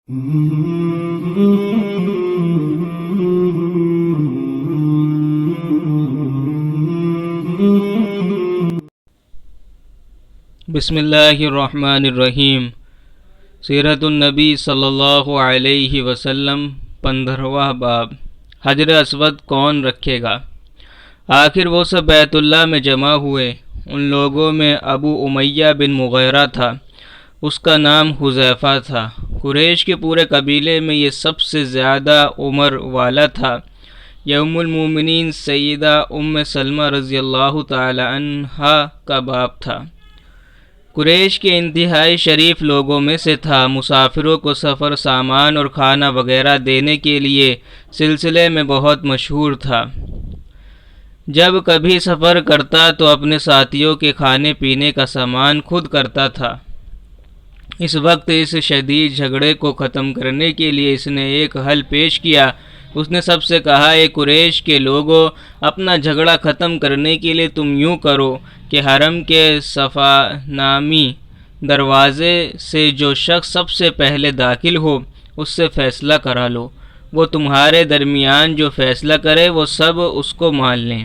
بسم اللہ الرحمن الرحیم۔ سیرت النبی صلی اللہ علیہ وسلم 15واں باب۔ حجر اسود کون رکھے گا؟ آخر وہ سب بیت اللہ میں جمع ہوئے۔ ان لوگوں میں ابو امیہ بن مغیرہ تھا، اس کا نام حذیفہ تھا۔ قریش کے پورے قبیلے میں یہ سب سے زیادہ عمر والا تھا۔ یہ ام المومنین سیدہ ام سلمہ رضی اللہ تعالی عنہا کا باپ تھا۔ قریش کے انتہائی شریف لوگوں میں سے تھا۔ مسافروں کو سفر سامان اور کھانا وغیرہ دینے کے لیے سلسلے میں بہت مشہور تھا۔ جب کبھی سفر کرتا تو اپنے ساتھیوں کے کھانے پینے کا سامان خود کرتا تھا۔ اس وقت اس شدید جھگڑے کو ختم کرنے کے لیے اس نے ایک حل پیش کیا۔ اس نے سب سے کہا، اے قریش کے لوگوں، اپنا جھگڑا ختم کرنے کے لیے تم یوں کرو کہ حرم کے صفا نامی دروازے سے جو شخص سب سے پہلے داخل ہو اس سے فیصلہ کرا لو۔ وہ تمہارے درمیان جو فیصلہ کرے وہ سب اس کو مان لیں۔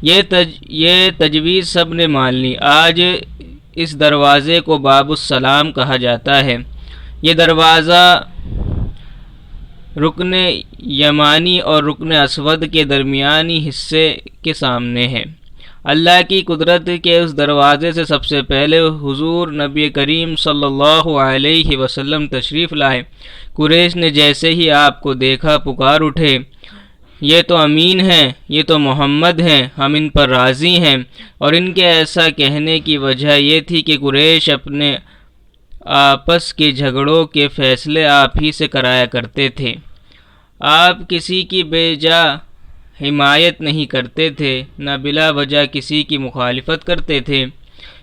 یہ تجویز سب نے مان لی۔ آج اس دروازے کو باب السلام کہا جاتا ہے۔ یہ دروازہ رکن یمانی اور رکن اسود کے درمیانی حصے کے سامنے ہے۔ اللہ کی قدرت کے اس دروازے سے سب سے پہلے حضور نبی کریم صلی اللہ علیہ وسلم تشریف لائے۔ قریش نے جیسے ہی آپ کو دیکھا پکار اٹھے، یہ تو امین ہیں، یہ تو محمد ہیں، ہم ان پر راضی ہیں۔ اور ان کے ایسا کہنے کی وجہ یہ تھی کہ قریش اپنے آپس کے جھگڑوں کے فیصلے آپ ہی سے کرایا کرتے تھے۔ آپ کسی کی بے جا حمایت نہیں کرتے تھے، نہ بلا وجہ کسی کی مخالفت کرتے تھے۔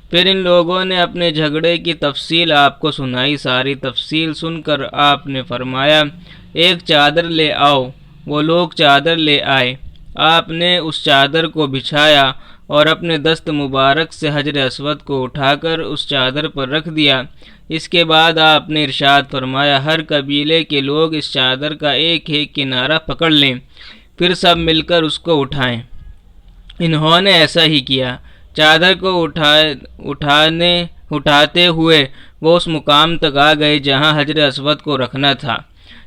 پھر ان لوگوں نے اپنے جھگڑے کی تفصیل آپ کو سنائی۔ ساری تفصیل سن کر آپ نے فرمایا، ایک چادر لے آؤ۔ وہ لوگ چادر لے آئے۔ آپ نے اس چادر کو بچھایا اور اپنے دست مبارک سے حجر اسود کو اٹھا کر اس چادر پر رکھ دیا۔ اس کے بعد آپ نے ارشاد فرمایا، ہر قبیلے کے لوگ اس چادر کا ایک ایک کنارہ پکڑ لیں، پھر سب مل کر اس کو اٹھائیں۔ انہوں نے ایسا ہی کیا۔ چادر کو اٹھاتے ہوئے وہ اس مقام تک آ گئے جہاں حجر اسود کو رکھنا تھا۔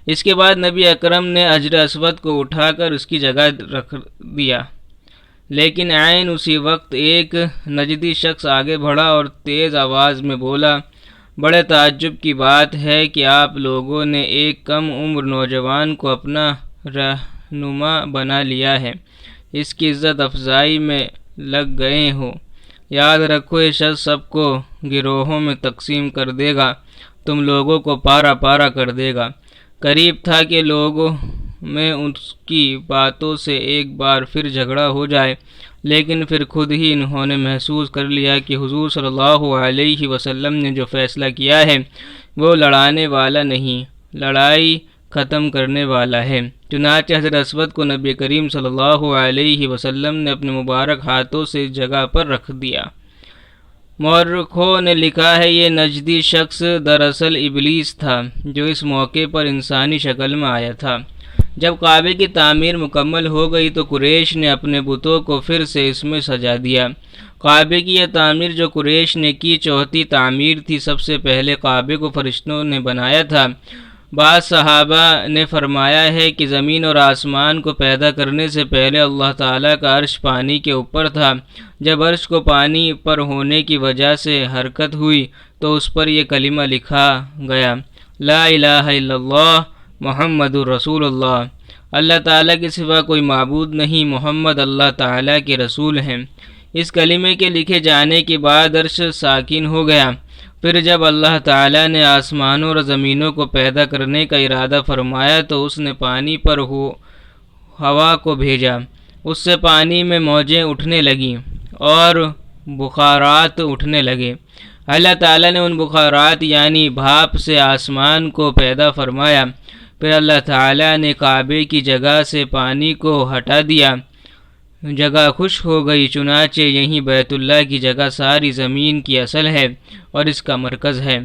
اس کے بعد نبی اکرم نے حجر اسود کو اٹھا کر اس کی جگہ رکھ دیا، لیکن عین اسی وقت ایک نجدی شخص آگے بڑھا اور تیز آواز میں بولا، بڑے تعجب کی بات ہے کہ آپ لوگوں نے ایک کم عمر نوجوان کو اپنا رہنما بنا لیا ہے، اس کی عزت افزائی میں لگ گئے ہو۔ یاد رکھو، یہ شخص سب کو گروہوں میں تقسیم کر دے گا، تم لوگوں کو پارا پارا کر دے گا۔ قریب تھا کہ لوگوں میں اس کی باتوں سے ایک بار پھر جھگڑا ہو جائے، لیکن پھر خود ہی انہوں نے محسوس کر لیا کہ حضور صلی اللہ علیہ وسلم نے جو فیصلہ کیا ہے وہ لڑانے والا نہیں، لڑائی ختم کرنے والا ہے۔ چنانچہ حجر اسود کو نبی کریم صلی اللہ علیہ وسلم نے اپنے مبارک ہاتھوں سے اس جگہ پر رکھ دیا۔ مورخوں نے لکھا ہے، یہ نجدی شخص دراصل ابلیس تھا جو اس موقع پر انسانی شکل میں آیا تھا۔ جب کعبے کی تعمیر مکمل ہو گئی تو قریش نے اپنے بتوں کو پھر سے اس میں سجا دیا۔ کعبے کی یہ تعمیر جو قریش نے کی چوتھی تعمیر تھی۔ سب سے پہلے کعبے کو فرشتوں نے بنایا تھا۔ بعض صحابہ نے فرمایا ہے کہ زمین اور آسمان کو پیدا کرنے سے پہلے اللہ تعالیٰ کا عرش پانی کے اوپر تھا۔ جب عرش کو پانی پر ہونے کی وجہ سے حرکت ہوئی تو اس پر یہ کلمہ لکھا گیا، لا الہ الا اللہ محمد الرسول اللہ۔ اللہ تعالیٰ کے سوا کوئی معبود نہیں، محمد اللہ تعالیٰ کے رسول ہیں۔ اس کلمے کے لکھے جانے کے بعد عرش ساکن ہو گیا۔ پھر جب اللہ تعالیٰ نے آسمانوں اور زمینوں کو پیدا کرنے کا ارادہ فرمایا تو اس نے پانی پر ہوا کو بھیجا۔ اس سے پانی میں موجیں اٹھنے لگیں اور بخارات اٹھنے لگے۔ اللہ تعالیٰ نے ان بخارات یعنی بھاپ سے آسمان کو پیدا فرمایا۔ پھر اللہ تعالیٰ نے کعبے کی جگہ سے پانی کو ہٹا دیا، جگہ خشک ہو گئی۔ چنانچہ یہیں بیت اللہ کی جگہ ساری زمین کی اصل ہے اور اس کا مرکز ہے۔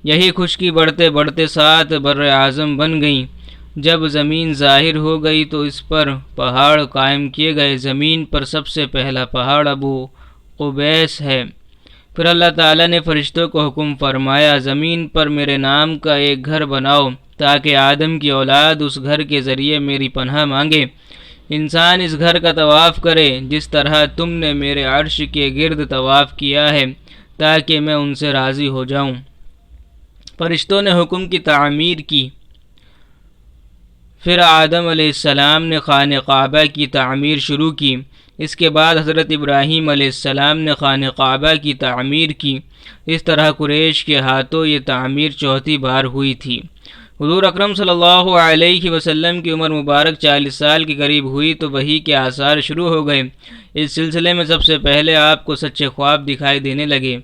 یہی خشکی بڑھتے بڑھتے 7 بر اعظم بن گئیں۔ جب زمین ظاہر ہو گئی تو اس پر پہاڑ قائم کیے گئے۔ زمین پر سب سے پہلا پہاڑ ابو قبیس ہے۔ پھر اللہ تعالیٰ نے فرشتوں کو حکم فرمایا، زمین پر میرے نام کا ایک گھر بناؤ تاکہ آدم کی اولاد اس گھر کے ذریعے میری پناہ مانگے۔ انسان اس گھر کا طواف کرے جس طرح تم نے میرے عرش کے گرد طواف کیا ہے تاکہ میں ان سے راضی ہو جاؤں۔ فرشتوں نے حکم کی تعمیر کی۔ پھر آدم علیہ السلام نے خانہ کعبہ کی تعمیر شروع کی۔ اس کے بعد حضرت ابراہیم علیہ السلام نے خانہ کعبہ کی تعمیر کی۔ اس طرح قریش کے ہاتھوں یہ تعمیر 4تھی بار ہوئی تھی۔ حضور اکرم صلی اللہ علیہ وسلم کی عمر مبارک 40 سال کے قریب ہوئی تو وحی کے آثار شروع ہو گئے۔ اس سلسلے میں سب سے پہلے آپ کو سچے خواب دکھائی دینے لگے۔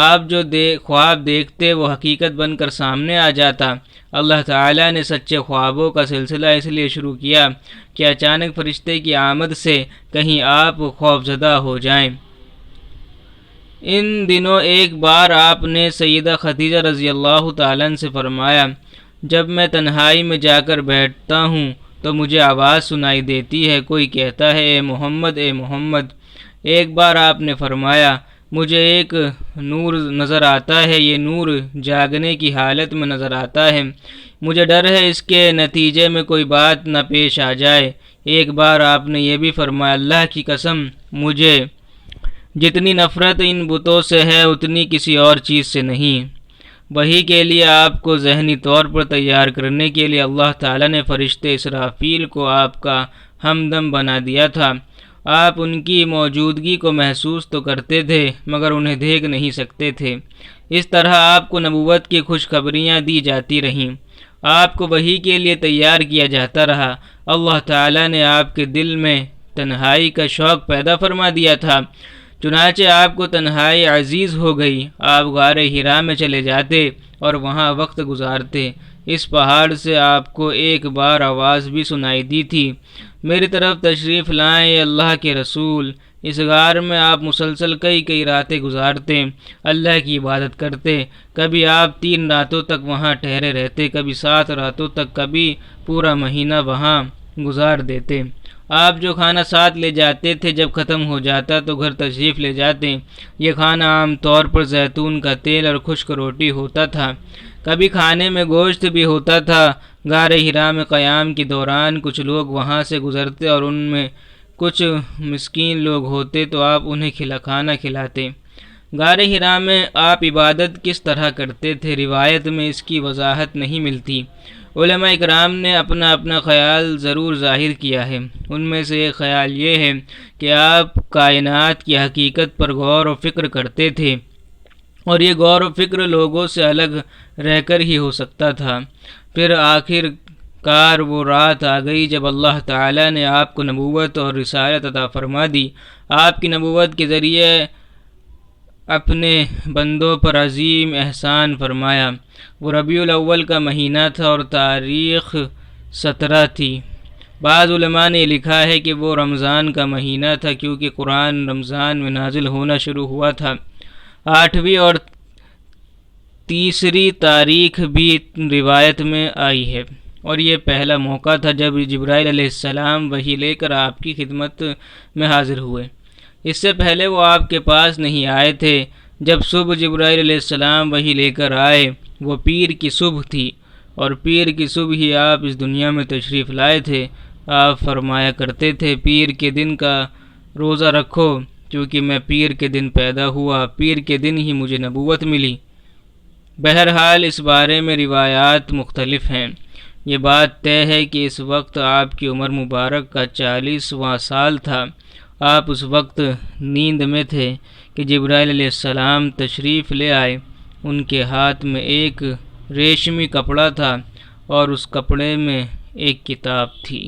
آپ جو خواب دیکھتے وہ حقیقت بن کر سامنے آ جاتا۔ اللہ تعالیٰ نے سچے خوابوں کا سلسلہ اس لیے شروع کیا کہ اچانک فرشتے کی آمد سے کہیں آپ خوفزدہ ہو جائیں۔ ان دنوں ایک بار آپ نے سیدہ خدیجہ رضی اللہ تعالیٰ عنہ سے فرمایا، جب میں تنہائی میں جا کر بیٹھتا ہوں تو مجھے آواز سنائی دیتی ہے، کوئی کہتا ہے اے محمد اے محمد۔ ایک بار آپ نے فرمایا، مجھے ایک نور نظر آتا ہے، یہ نور جاگنے کی حالت میں نظر آتا ہے، مجھے ڈر ہے اس کے نتیجے میں کوئی بات نہ پیش آ جائے۔ ایک بار آپ نے یہ بھی فرمایا، اللہ کی قسم مجھے جتنی نفرت ان بتوں سے ہے اتنی کسی اور چیز سے نہیں۔ وحی کے لیے آپ کو ذہنی طور پر تیار کرنے کے لیے اللہ تعالیٰ نے فرشتے اسرافیل کو آپ کا ہمدم بنا دیا تھا۔ آپ ان کی موجودگی کو محسوس تو کرتے تھے مگر انہیں دیکھ نہیں سکتے تھے۔ اس طرح آپ کو نبوت کی خوشخبریاں دی جاتی رہیں، آپ کو وحی کے لیے تیار کیا جاتا رہا۔ اللہ تعالیٰ نے آپ کے دل میں تنہائی کا شوق پیدا فرما دیا تھا، چنانچہ آپ کو تنہائی عزیز ہو گئی۔ آپ غار حرا میں چلے جاتے اور وہاں وقت گزارتے۔ اس پہاڑ سے آپ کو ایک بار آواز بھی سنائی دی تھی، میری طرف تشریف لائیں اللہ کے رسول۔ اس غار میں آپ مسلسل کئی راتیں گزارتے، اللہ کی عبادت کرتے۔ کبھی آپ 3 راتوں تک وہاں ٹھہرے رہتے، کبھی 7 راتوں تک، کبھی پورا مہینہ وہاں گزار دیتے۔ آپ جو کھانا ساتھ لے جاتے تھے جب ختم ہو جاتا تو گھر تشریف لے جاتے۔ یہ کھانا عام طور پر زیتون کا تیل اور خشک روٹی ہوتا تھا، کبھی کھانے میں گوشت بھی ہوتا تھا۔ غار حرا میں قیام کے دوران کچھ لوگ وہاں سے گزرتے اور ان میں کچھ مسکین لوگ ہوتے تو آپ انہیں کھانا کھلاتے۔ غار حرا میں آپ عبادت کس طرح کرتے تھے روایت میں اس کی وضاحت نہیں ملتی۔ علماء اکرام نے اپنا خیال ضرور ظاہر کیا ہے۔ ان میں سے ایک خیال یہ ہے کہ آپ کائنات کی حقیقت پر غور و فکر کرتے تھے اور یہ غور و فکر لوگوں سے الگ رہ کر ہی ہو سکتا تھا۔ پھر آخر کار وہ رات آ گئی جب اللہ تعالیٰ نے آپ کو نبوت اور رسالت عطا فرما دی۔ آپ کی نبوت کے ذریعے اپنے بندوں پر عظیم احسان فرمایا۔ وہ ربیع الاول کا مہینہ تھا اور تاریخ 17 تھی۔ بعض علماء نے لکھا ہے کہ وہ رمضان کا مہینہ تھا کیونکہ قرآن رمضان میں نازل ہونا شروع ہوا تھا۔ 8ویں اور 3ری تاریخ بھی روایت میں آئی ہے اور یہ پہلا موقع تھا جب جبرائیل علیہ السلام وحی لے کر آپ کی خدمت میں حاضر ہوئے۔ اس سے پہلے وہ آپ کے پاس نہیں آئے تھے۔ جب صبح جبرائیل علیہ السلام وحی لے کر آئے وہ پیر کی صبح تھی اور پیر کی صبح ہی آپ اس دنیا میں تشریف لائے تھے۔ آپ فرمایا کرتے تھے، پیر کے دن کا روزہ رکھو کیونکہ میں پیر کے دن پیدا ہوا، پیر کے دن ہی مجھے نبوت ملی۔ بہرحال اس بارے میں روایات مختلف ہیں۔ یہ بات طے ہے کہ اس وقت آپ کی عمر مبارک کا 40واں سال تھا۔ آپ اس وقت نیند میں تھے کہ جبرائیل علیہ السلام تشریف لے آئے۔ ان کے ہاتھ میں ایک ریشمی کپڑا تھا اور اس کپڑے میں ایک کتاب تھی۔